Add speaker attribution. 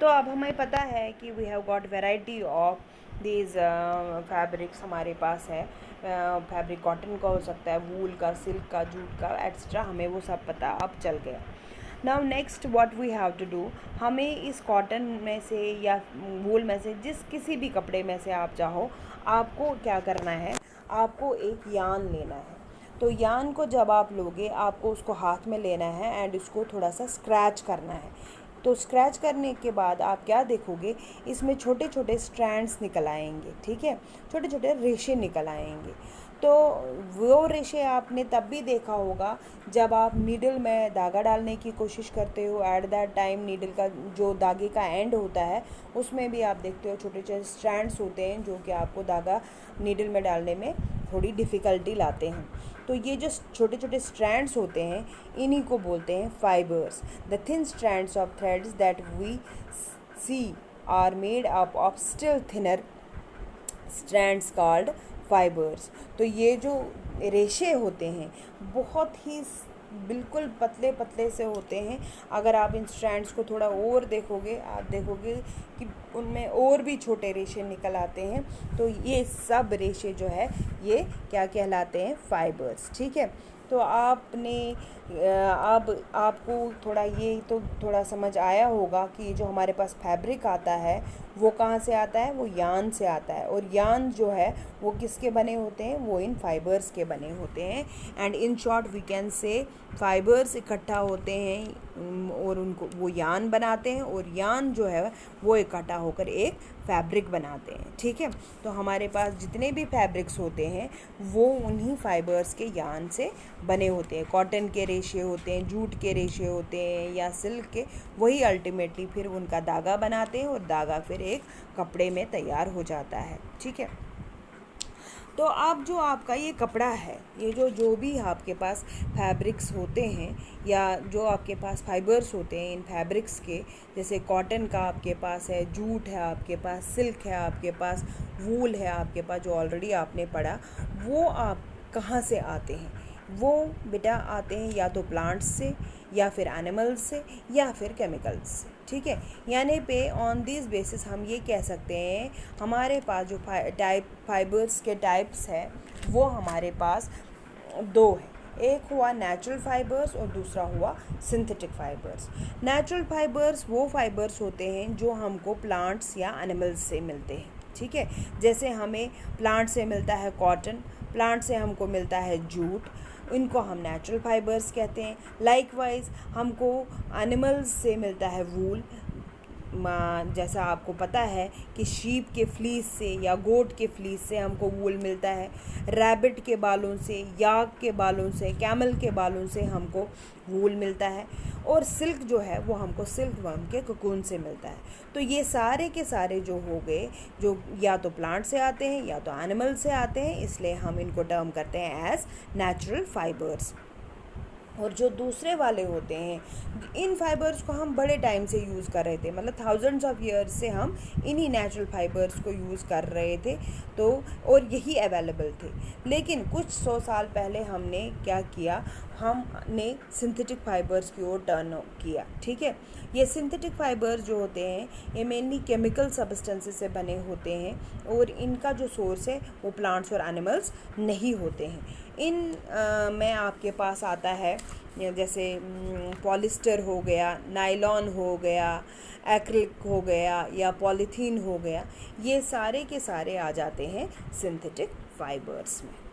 Speaker 1: तो अब हमें पता है कि we have got variety of these fabrics हमारे पास है। फैब्रिक कॉटन का हो सकता है, वूल का, सिल्क का, जूट का एट्सट्रा, हमें वो सब पता अब चल गया। Now next what we have to do, हमें इस कॉटन में से या वूल में से जिस किसी भी कपड़े में से आप चाहो, आपको क्या करना है, आपको एक यान लेना है। तो यान को जब आप लोगे, आपको उसको हाथ में लेना है एंड उसको थोड़ा सा स्क्रैच करना है। तो स्क्रैच करने के बाद आप क्या देखोगे, इसमें छोटे छोटे स्ट्रैंड्स निकल आएंगे, ठीक है, छोटे छोटे रेशे निकल आएंगे। तो वो रेशे आपने तब भी देखा होगा जब आप नीडल में धागा डालने की कोशिश करते हो। एट दैट टाइम नीडल का जो धागे का एंड होता है उसमें भी आप देखते हो छोटे छोटे स्ट्रैंड्स होते हैं जो कि आपको धागा नीडल में डालने में थोड़ी डिफ़िकल्टी लाते हैं। तो ये जो छोटे छोटे स्ट्रैंड्स होते हैं इन्हीं को बोलते हैं fibres. The thin strands of threads that we see are made up of still thinner strands called fibres. तो ये जो रेशे होते हैं बहुत ही बिल्कुल पतले पतले से होते हैं। अगर आप इन स्ट्रैंड्स को थोड़ा और देखोगे, आप देखोगे कि उनमें और भी छोटे रेशे निकल आते हैं। तो ये सब रेशे जो है ये क्या कहलाते हैं, फाइबर्स, ठीक है। तो आपने अब आपको थोड़ा ये तो थोड़ा समझ आया होगा कि जो हमारे पास फैब्रिक आता है वो कहाँ से आता है, वो यान से आता है। और यान जो है वो किसके बने होते हैं, वो इन फाइबर्स के बने होते हैं। And in short we can say fibres इकट्ठा होते हैं और उनको वो यान बनाते हैं, और यान जो है वो इकट्ठा होकर एक फैब्रिक बनाते हैं, ठीक है। तो हमारे पास जितने भी फैब्रिक्स होते हैं वो उन्हीं फाइबर्स के यान से बने होते हैं। कॉटन के रेशे होते हैं, जूट के रेशे होते हैं या सिल्क के, वही अल्टीमेटली फिर उनका धागा बनाते हैं और धागा फिर एक कपड़े में तैयार हो जाता है, ठीक है। तो अब जो आपका ये कपड़ा है, ये जो भी आपके पास फैब्रिक्स होते हैं या जो आपके पास फाइबर्स होते हैं इन फैब्रिक्स के, जैसे कॉटन का आपके पास है, जूट है आपके पास, सिल्क है आपके पास, वूल है आपके पास, जो ऑलरेडी आपने पढ़ा, वो आप कहाँ से आते हैं, वो बेटा आते हैं या तो प्लांट्स से या फिर एनिमल्स से या फिर केमिकल्स से, ठीक है। यानी पे ऑन दिस बेसिस हम ये कह सकते हैं हमारे पास जो फाइबर्स के टाइप्स है वो हमारे पास दो है। एक हुआ नेचुरल फाइबर्स और दूसरा हुआ सिंथेटिक फाइबर्स। नेचुरल फाइबर्स वो फाइबर्स होते हैं जो हमको प्लांट्स या एनिमल्स से मिलते हैं, ठीक है। जैसे हमें प्लांट से मिलता है कॉटन, प्लांट से हमको मिलता है जूट, इनको हम नेचुरल फाइबर्स कहते हैं। लाइकवाइज हमको एनिमल्स से मिलता है वूल, जैसा आपको पता है कि शीप के फ्लीस से या गोट के फ्लीस से हमको वूल मिलता है, रैबिट के बालों से, याक के बालों से, कैमल के बालों से हमको वूल मिलता है। और सिल्क जो है वो हमको सिल्क वर्म के कोकून से मिलता है। तो ये सारे के सारे जो हो गए, जो या तो प्लांट से आते हैं या तो एनिमल से आते हैं, इसलिए हम इनको टर्म करते हैं एज नेचुरल फाइबर्स। और जो दूसरे वाले होते हैं, इन फाइबर्स को हम बड़े टाइम से यूज़ कर रहे थे, मतलब थाउजेंड्स ऑफ ईयर्स से हम इन्हीं नेचुरल फाइबर्स को यूज़ कर रहे थे, तो और यही अवेलेबल थे। लेकिन कुछ 100 साल पहले हमने क्या किया, हमने सिंथेटिक फाइबर्स की ओर टर्न किया, ठीक है। ये सिंथेटिक फाइबर्स जो होते हैं ये मेनली केमिकल सब्सटेंसेस से बने होते हैं और इनका जो सोर्स है वो प्लांट्स और एनिमल्स नहीं होते हैं। इन में आपके पास आता है जैसे पॉलिस्टर हो गया, नायलॉन हो गया, एक्रिलिक हो गया या पॉलीथीन हो गया, ये सारे के सारे आ जाते हैं सिंथेटिक फाइबर्स में।